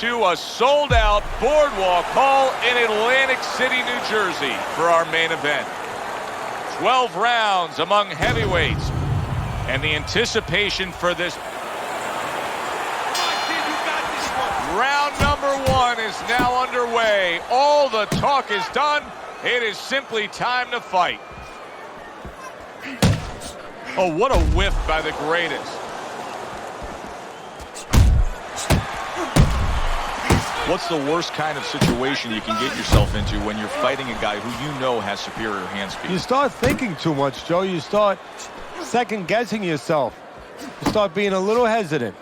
to a sold-out Boardwalk Hall in Atlantic City, New Jersey for our main event. 12 rounds among heavyweights, and the anticipation for this. Round number 1 is now underway. All the talk is done. It is simply time to fight. Oh, what a whiff by the greatest. What's the worst kind of situation you can get yourself into when you're fighting a guy who you know has superior hand speed? You start thinking too much, Joe. You start second-guessing yourself. You start being a little hesitant.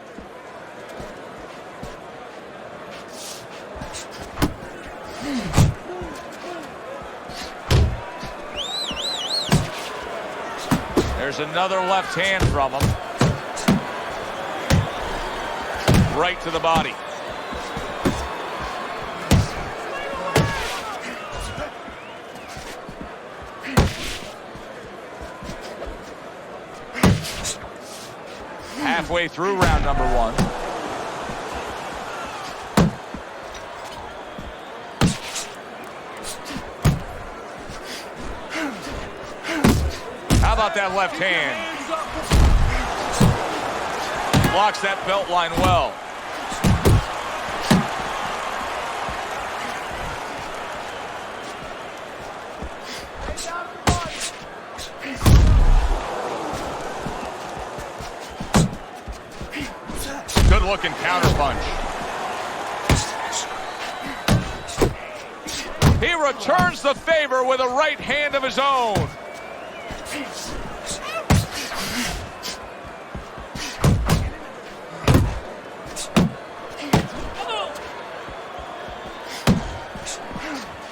There's another left hand from him. Right to the body. Halfway through round number 1. How about that left hand? Blocks that belt line well. Good looking counter punch. He returns the favor with a right hand of his own.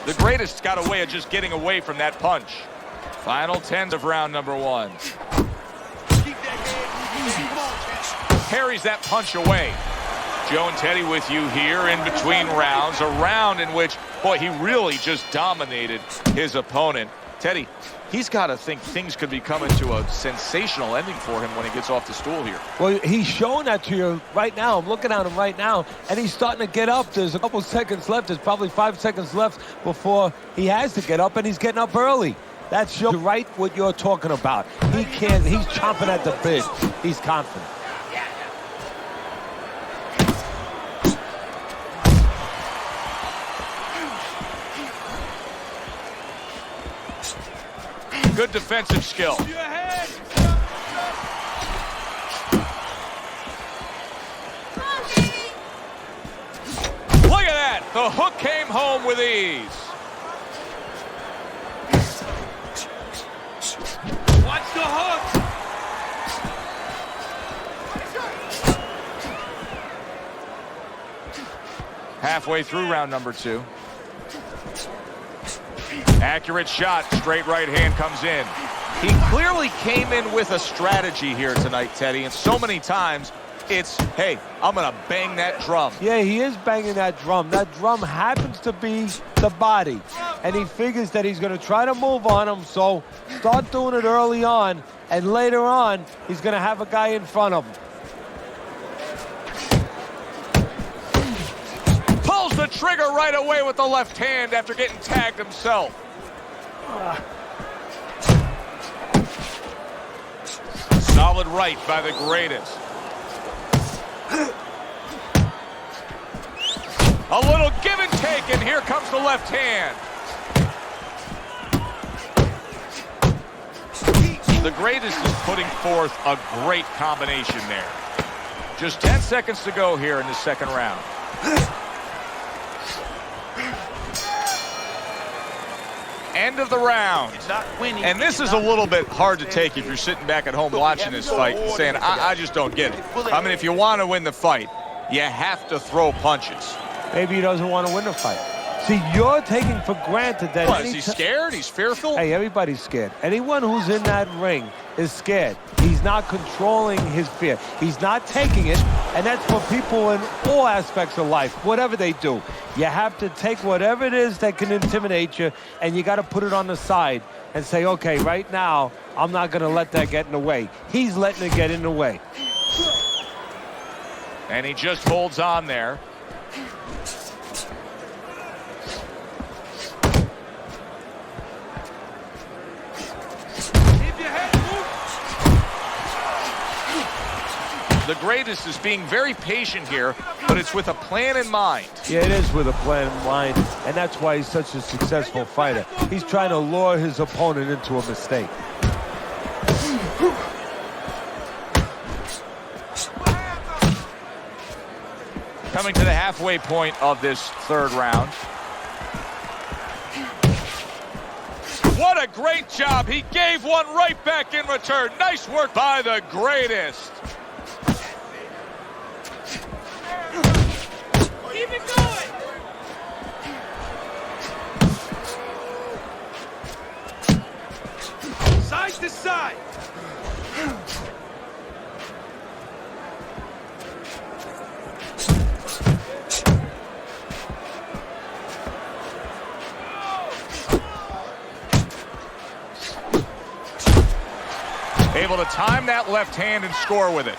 The greatest got a way of just getting away from that punch. Final 10 of round number 1. Carries that punch away. Joe and Teddy with you here in between rounds. A round in which, boy, he really just dominated his opponent. Teddy, he's got to think things could be coming to a sensational ending for him when he gets off the stool here. Well, he's showing that to you right now. I'm looking at him right now, and he's starting to get up. There's a couple seconds left. There's probably 5 seconds left before he has to get up, and he's getting up early. That's right what you're talking about. He can't. He's chomping at the bit. He's confident. Good defensive skill. Look at that. The hook came home with ease. Watch the hook. Halfway through round number 2. Accurate shot, straight right hand comes in. He clearly came in with a strategy here tonight, Teddy, and so many times it's, hey, I'm going to bang that drum. Yeah, he is banging that drum. That drum happens to be the body, and he figures that he's going to try to move on him, so start doing it early on, and later on, he's going to have a guy in front of him. Pulls the trigger right away with the left hand after getting tagged himself. Solid right by the greatest. A little give and take, and here comes the left hand. The greatest is putting forth a great combination there. Just 10 seconds to go here in the second round. End of the round. And this is a little bit hard to take if you're sitting back at home watching this fight and saying, I just don't get it. I mean, if you want to win the fight, you have to throw punches. Maybe he doesn't want to win the fight. See, you're taking for granted that... What, is he scared? He's fearful? Hey, everybody's scared. Anyone who's in that ring is scared. He's not controlling his fear. He's not taking it, and that's for people in all aspects of life, whatever they do. You have to take whatever it is that can intimidate you, and you got to put it on the side and say, okay, right now, I'm not going to let that get in the way. He's letting it get in the way. And he just holds on there. The greatest is being very patient here, but it's with a plan in mind. Yeah, it is with a plan in mind, and that's why he's such a successful fighter. He's trying to lure his opponent into a mistake. Coming to the halfway point of this third round. What a great job. He gave one right back in return. Nice work by the greatest. Keep it going. Side to side. Able to time that left hand and score with it.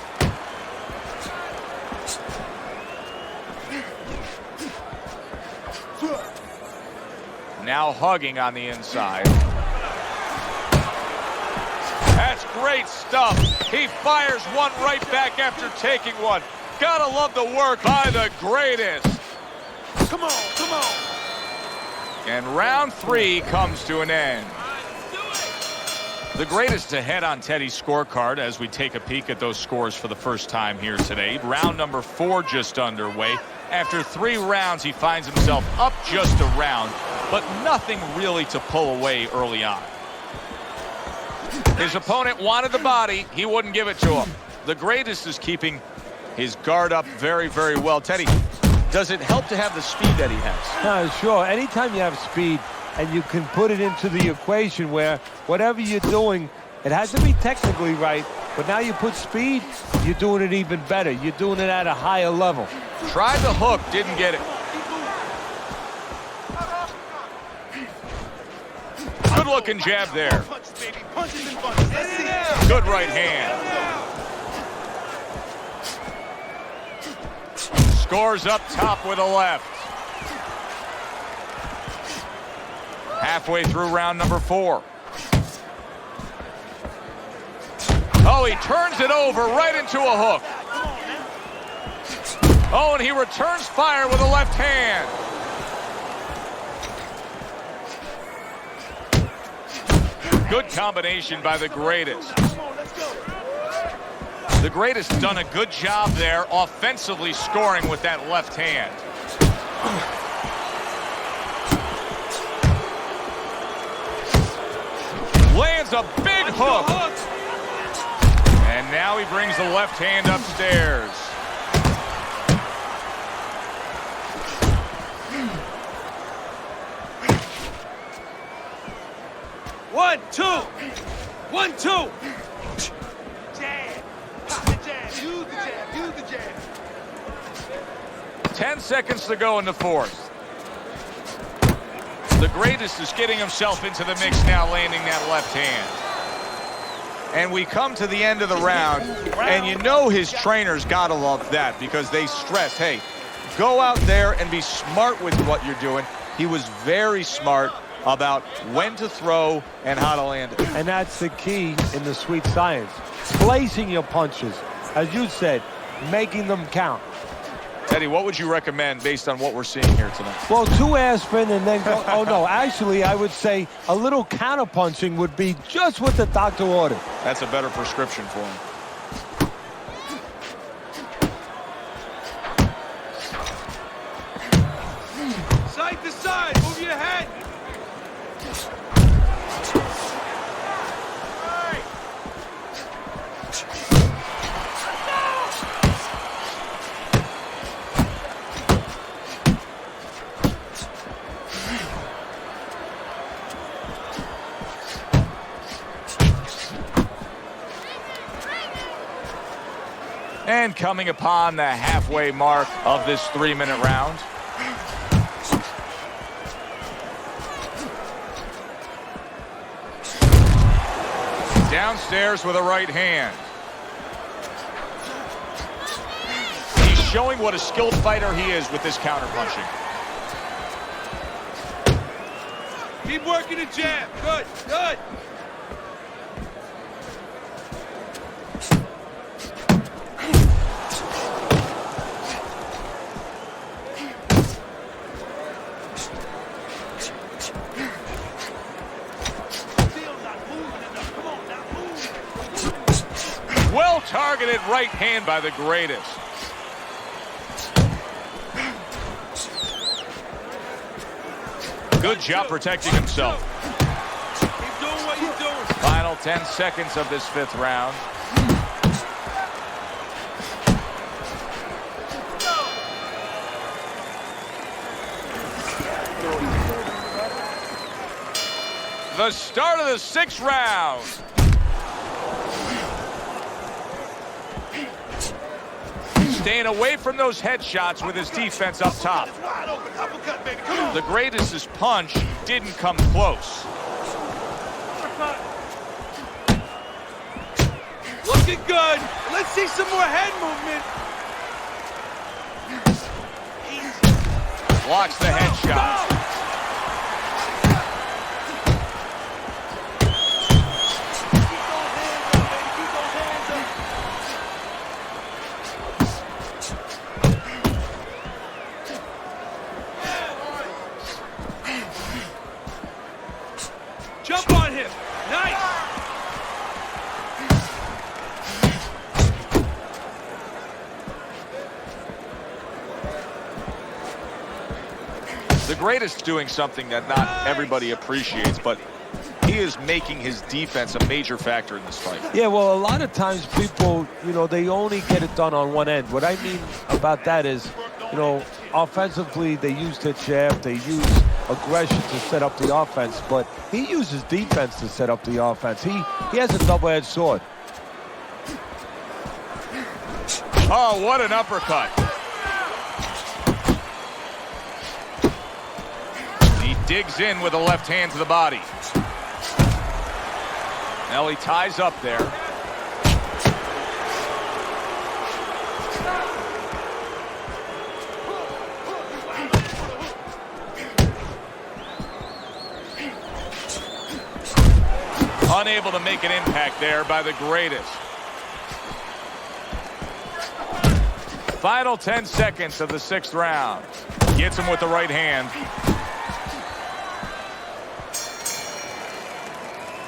Now hugging on the inside. That's great stuff. He fires one right back after taking one. Gotta love the work by the greatest. Come on, come on. And round three comes to an end. The greatest ahead on Teddy's scorecard as we take a peek at those scores for the first time here today. Round number 4 just underway. After 3 rounds, he finds himself up just a round, but nothing really to pull away early on. His opponent wanted the body. He wouldn't give it to him. The greatest is keeping his guard up very, very well. Teddy, does it help to have the speed that he has? Sure. Anytime you have speed, and you can put it into the equation where whatever you're doing, it has to be technically right, but now you put speed, you're doing it even better. You're doing it at a higher level. Tried the hook, didn't get it. Good looking jab there. Good right hand. Scores up top with a left. Halfway through round number 4. Oh, he turns it over right into a hook. Oh, and he returns fire with a left hand. Good combination by the greatest. The greatest done a good job there offensively scoring with that left hand. Lands a big hook. And now he brings the left hand upstairs. One, two. 1, 2. Jab. Pop the jab. Use the jab. Use the jab. 10 seconds to go in the 4th. The greatest is getting himself into the mix now, landing that left hand. And we come to the end of the round, and you know his trainers gotta love that because they stress, hey, go out there and be smart with what you're doing. He was very smart about when to throw and how to land it. And that's the key in the sweet science. Placing your punches, as you said, making them count. Teddy, what would you recommend based on what we're seeing here tonight? Well, 2 aspirin and then go. Oh, no. Actually, I would say a little counterpunching would be just what the doctor ordered. That's a better prescription for him. Side to side. Move your head. And coming upon the halfway mark of this 3-minute round. Downstairs with a right hand. He's showing what a skilled fighter he is with this counterpunching. Keep working the jab. Good, good. Well-targeted right hand by the greatest. Good job protecting himself. Keep doing what you're doing. Final 10 seconds of this 5th round. The start of the 6th round. Staying away from those headshots with his defense up top. Wide open. Uppercut, baby. Come on. The greatest's punch didn't come close. Looking good. Let's see some more head movement. Blocks the headshot. Jump on him. Nice. The greatest doing something that not everybody appreciates, but he is making his defense a major factor in this fight. Yeah, well, a lot of times people, they only get it done on one end. What I mean about that is, offensively, they use the jab, they use aggression to set up the offense, but he uses defense to set up the offense. He has a double-edged sword. Oh, what an uppercut. He digs in with a left hand to the body. Now he ties up there. Unable to make an impact there by the greatest. Final 10 seconds of the 6th round. Gets him with the right hand.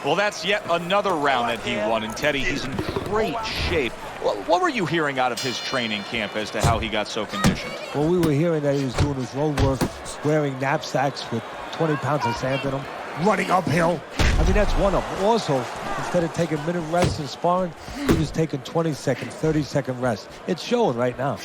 Well, that's yet another round that he won, and Teddy, he's in great shape. What were you hearing out of his training camp as to how he got so conditioned? Well, we were hearing that he was doing his road work, wearing knapsacks with 20 pounds of sand in them, running uphill. I mean, that's one of them. Also, instead of taking minute rests in sparring, he was taking 20-second, 30-second rest. It's showing right now.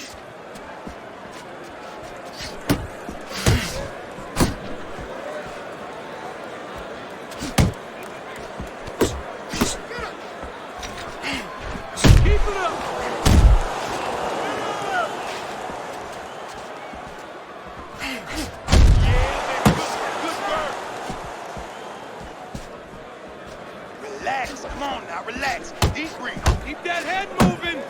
Relax. Come on now. Relax. Deep breathe. Keep that head moving.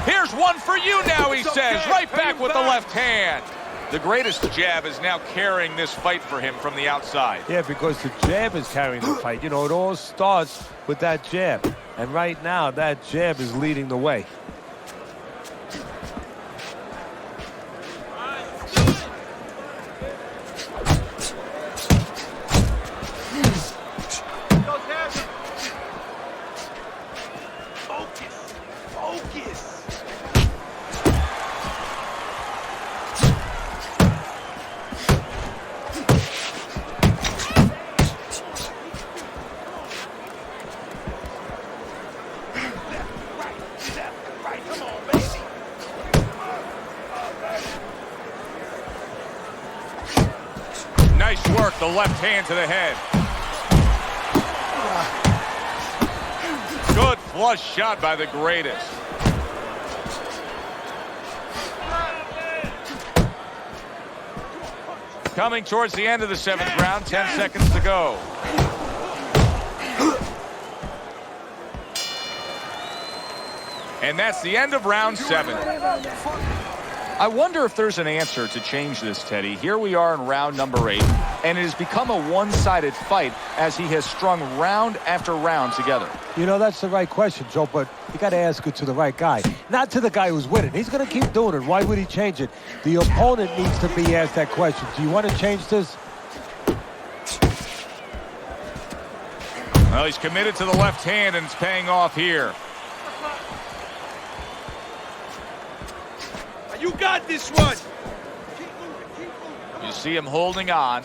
Here's one for you now, he says, okay. right back Hang with the back. left hand. The greatest jab is now carrying this fight for him from the outside. Yeah, because the jab is carrying the fight. It all starts with that jab. And right now, that jab is leading the way. Focus. Right. Come on, baby. Nice work, the left hand to the head. Good flush shot by the greatest. Coming towards the end of the 7th round, 10 seconds to go. And that's the end of round 7. I wonder if there's an answer to change this, Teddy. Here we are in round number 8, and it has become a one-sided fight as he has strung round after round together. You know, that's the right question, Joe, but you got to ask it to the right guy, not to the guy who's winning. He's going to keep doing it. Why would he change it? The opponent needs to be asked that question. Do you want to change this? Well, he's committed to the left hand, and it's paying off here. You got this one. You see him holding on.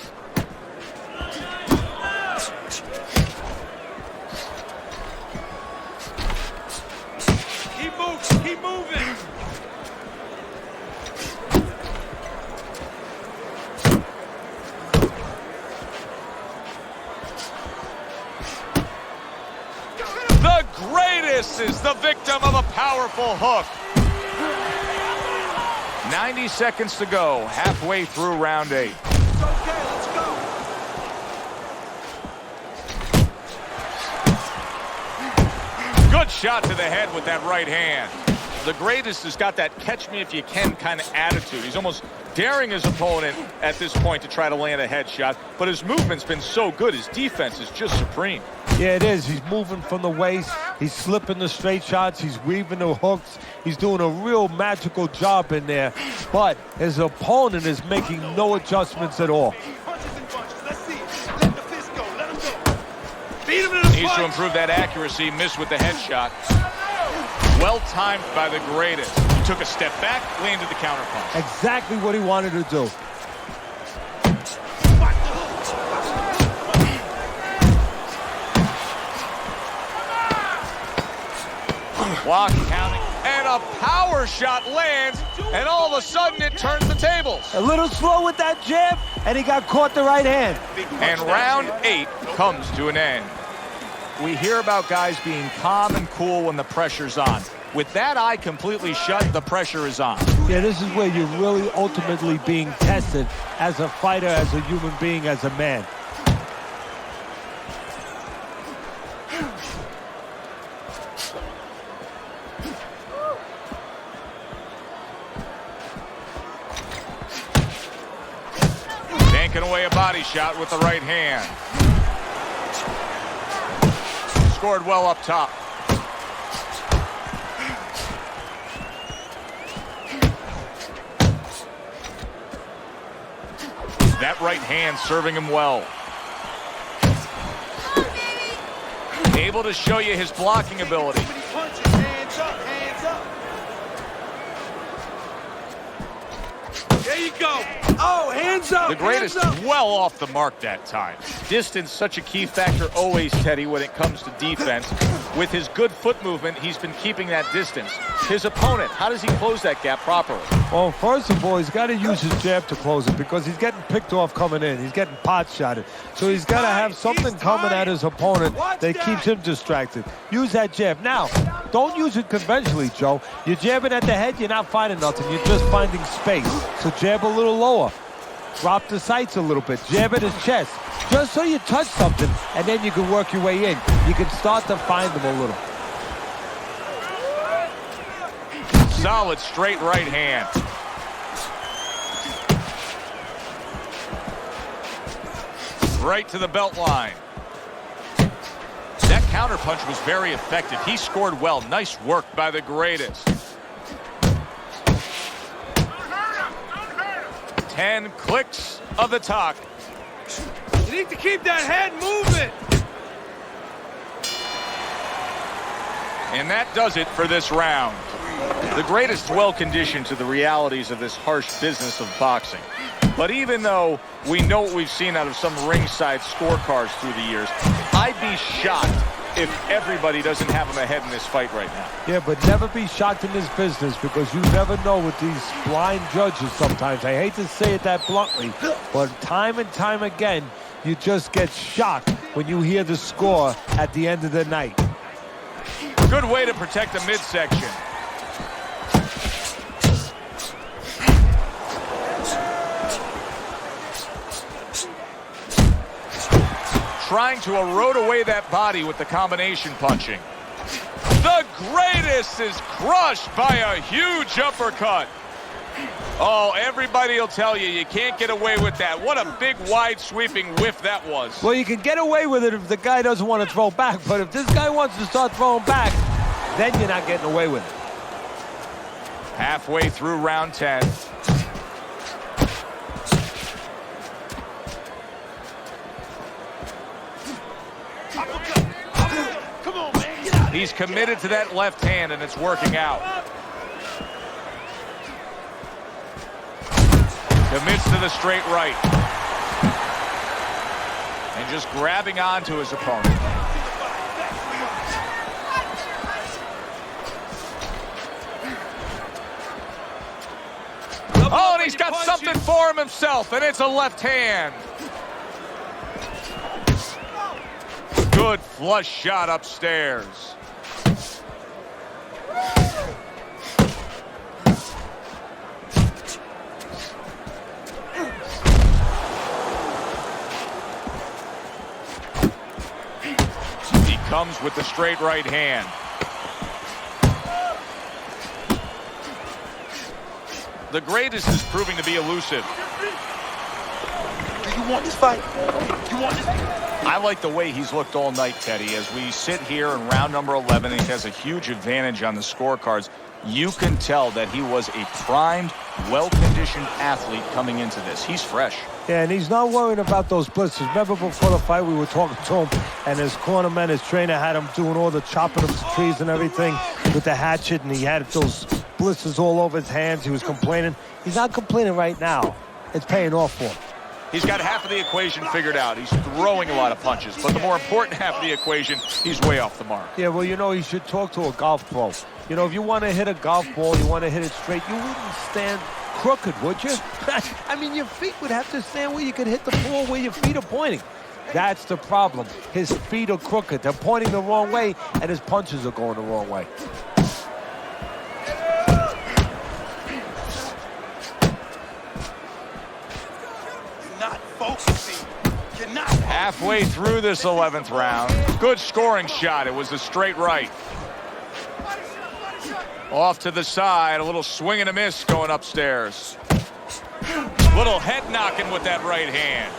Keep moving. The greatest is the victim of a powerful hook. 90 seconds to go, halfway through round 8. It's okay, let's go. Good shot to the head with that right hand. The greatest has got that catch-me-if-you-can kind of attitude. He's almost daring his opponent at this point to try to land a headshot, but his movement's been so good. His defense is just supreme. Yeah, it is. He's moving from the waist. He's slipping the straight shots. He's weaving the hooks. He's doing a real magical job in there. But his opponent is making no adjustments at all. Punches and bunches. Let's see. Let the fist go. Let him go. Beat him to the Needs to punch. improve that accuracy. Missed with the headshot. Well timed by the greatest. He took a step back, landed the counterpunch. Exactly what he wanted to do. Block counting, and a power shot lands, and all of a sudden it turns the tables. A little slow with that jab, and he got caught the right hand. And round 8 comes to an end. We hear about guys being calm and cool when the pressure's on. With that eye completely shut, the pressure is on. Yeah, this is where you're really ultimately being tested as a fighter, as a human being, as a man. Tanking away a body shot with the right hand. Scored well up top. That right hand serving him well. Able to show you his blocking ability. When he punches, hands up, hands up. There you go. Oh, hands up. The greatest hands up. well off the mark that time. Distance, such a key factor always, Teddy, when it comes to defense. With his good foot movement, he's been keeping that distance. His opponent, how does he close that gap properly? Well, first of all, he's got to use his jab to close it because he's getting picked off coming in. He's getting pot shotted. So he's got to have something coming at his opponent that keeps him distracted. Use that jab. Now, don't use it conventionally, Joe. You're jabbing at the head, you're not finding nothing. You're just finding space. So jab a little lower. Drop the sights a little bit. Jab at his chest. Just so you touch something, and then you can work your way in. You can start to find them a little. Solid straight right hand. Right to the belt line. That counterpunch was very effective. He scored well. Nice work by the greatest. 10 clicks of the talk. You need to keep that head moving. And that does it for this round. The greatest well-conditioned to the realities of this harsh business of boxing. But even though we know what we've seen out of some ringside scorecards through the years, I'd be shocked if everybody doesn't have him ahead in this fight right now. Yeah, but never be shocked in this business because you never know with these blind judges sometimes. I hate to say it that bluntly, but time and time again, you just get shocked when you hear the score at the end of the night. Good way to protect the midsection. Trying to erode away that body with the combination punching. The greatest is crushed by a huge uppercut. Oh, everybody will tell you, you can't get away with that. What a big, wide, sweeping whiff that was. Well, you can get away with it if the guy doesn't want to throw back, but if this guy wants to start throwing back, then you're not getting away with it. Halfway through round 10. Come on, man. Get out. He's committed to that left hand, and it's working out. Commits to the straight right. And just grabbing onto his opponent. Oh, and he's got something for him himself, and it's a left hand. Good flush shot upstairs. He comes with the straight right hand. The greatest is proving to be elusive. Do you want this fight? You want this? I like the way he's looked all night, Teddy. As we sit here in round number 11, he has a huge advantage on the scorecards. You can tell that he was a primed, well-conditioned athlete coming into this. He's fresh. Yeah, and he's not worrying about those blisters. Remember before the fight we were talking to him, and his cornerman, his trainer, had him doing all the chopping of the trees and everything with the hatchet, and he had those blisters all over his hands. He was complaining. He's not complaining right now. It's paying off for him. He's got half of the equation figured out. He's throwing a lot of punches, but the more important half of the equation, he's way off the mark. Yeah, well, you know, you should talk to a golf pro. You know, if you want to hit a golf ball, you want to hit it straight, you wouldn't stand crooked, would you? I mean, your feet would have to stand where you could hit the ball where your feet are pointing. That's the problem. His feet are crooked. They're pointing the wrong way, and his punches are going the wrong way. Halfway through this 11th round. Good scoring shot. It was a straight right. Off to the side. A little swing and a miss going upstairs. Little head knocking with that right hand.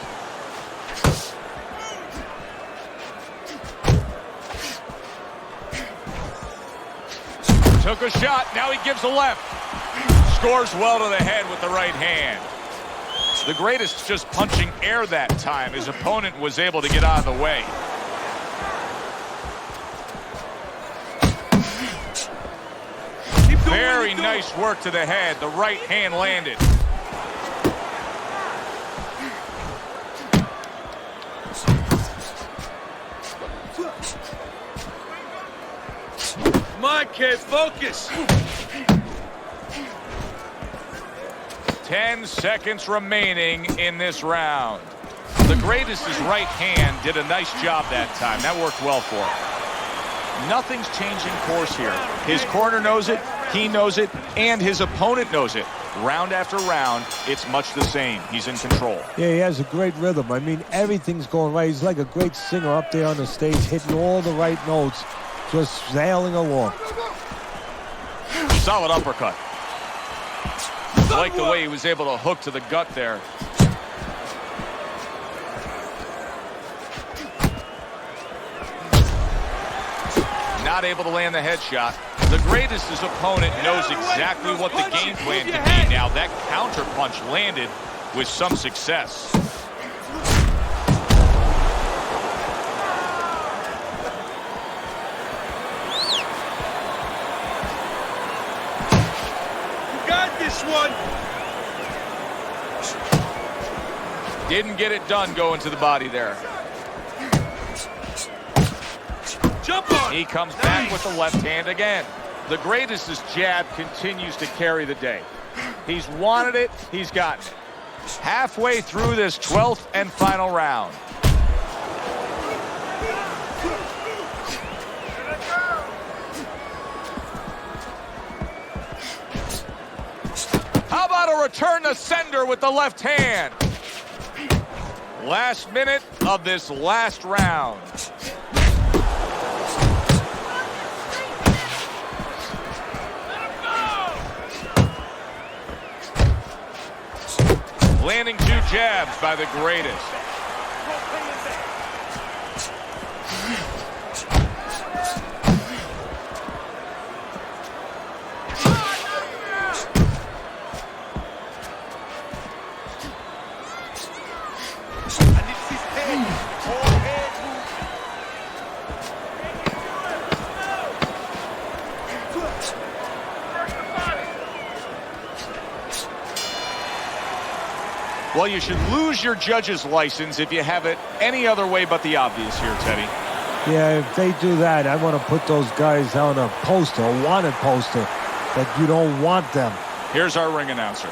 Took a shot. Now he gives a left. Scores well to the head with the right hand. The greatest just punching air that time. His opponent was able to get out of the way. Very nice work to the head. The right hand landed. Come on, kid, focus. 10 seconds remaining in this round. The greatest's right hand did a nice job that time. That worked well for him. Nothing's changing course here. His corner knows it, he knows it, and his opponent knows it. Round after round, it's much the same. He's in control. Yeah, he has a great rhythm. I mean, everything's going right. He's like a great singer up there on the stage, hitting all the right notes, just sailing along. Solid uppercut. I like the way he was able to hook to the gut there. Not able to land the headshot. The greatest's opponent knows exactly what the game plan can be now. That counter punch landed with some success. One. Didn't get it done going to the body there. Jump on. He comes back with the left hand again. The greatest's jab continues to carry the day. He's wanted it, he's gotten it. Halfway through this 12th and final round. How about a return to sender with the left hand? Last minute of this last round. Landing 2 jabs by the greatest. Well, you should lose your judge's license if you have it any other way but the obvious here, Teddy. Yeah, if they do that, I want to put those guys on a poster, a wanted poster, that you don't want them. Here's our ring announcer.